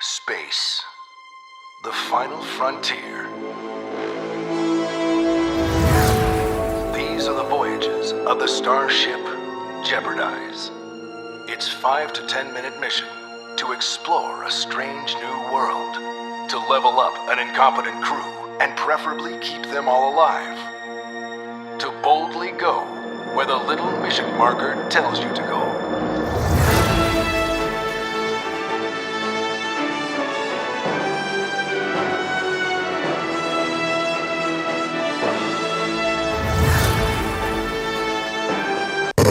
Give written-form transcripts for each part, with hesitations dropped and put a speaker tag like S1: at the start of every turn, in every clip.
S1: Space, the final frontier. These are the voyages of the starship Jeopardize. Its 5 to 10 minute mission to explore a strange new world, to level up an incompetent crew and preferably keep them all alive, to boldly go where the little mission marker tells you to go.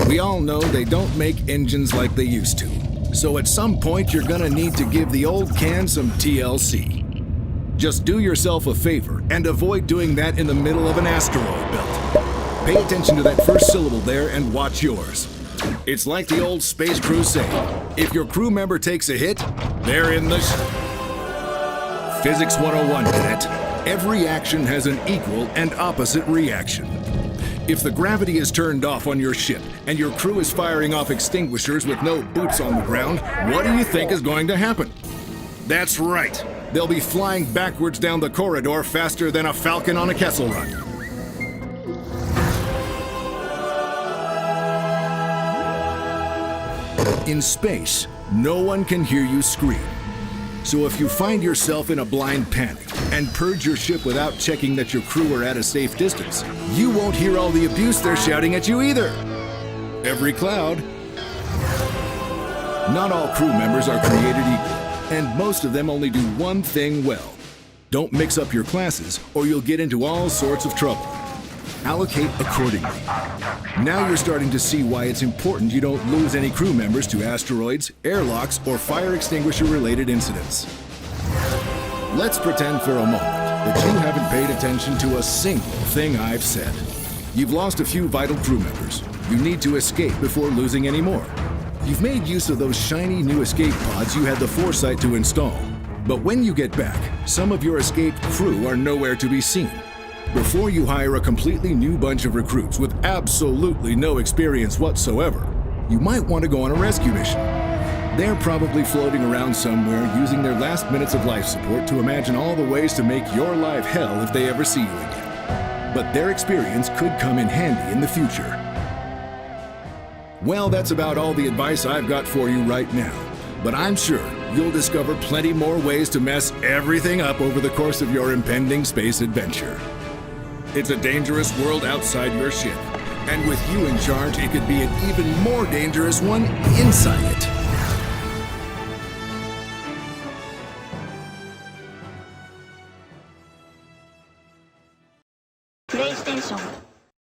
S2: We all know they don't make engines like they used to. So at some point, you're gonna need to give the old can some TLC. Just do yourself a favor and avoid doing that in the middle of an asteroid belt. Pay attention to that first syllable there and watch yours. It's like the old space crew say, if your crew member takes a hit, they're in the Physics 101, Cadet. Every action has an equal and opposite reaction. If the gravity is turned off on your ship and your crew is firing off extinguishers with no boots on the ground, what do you think is going to happen? That's right. They'll be flying backwards down the corridor faster than a falcon on a Kessel Run. In space, no one can hear you scream. So if you find yourself in a blind panic and purge your ship without checking that your crew are at a safe distance, you won't hear all the abuse they're shouting at you either. Every cloud. Not all crew members are created equal, and most of them only do one thing well. Don't mix up your classes, or you'll get into all sorts of trouble. Allocate accordingly. Now you're starting to see why it's important you don't lose any crew members to asteroids, airlocks, or fire extinguisher-related incidents. Let's pretend for a moment that you haven't paid attention to a single thing I've said. You've lost a few vital crew members. You need to escape before losing any more. You've made use of those shiny new escape pods you had the foresight to install. But when you get back, some of your escaped crew are nowhere to be seen. Before you hire a completely new bunch of recruits with absolutely no experience whatsoever, you might want to go on a rescue mission. They're probably floating around somewhere using their last minutes of life support to imagine all the ways to make your life hell if they ever see you again. But their experience could come in handy in the future. Well, that's about all the advice I've got for you right now. But I'm sure you'll discover plenty more ways to mess everything up over the course of your impending space adventure. It's a dangerous world outside your ship, and with you in charge, it could be an even more dangerous one inside it.
S3: PlayStation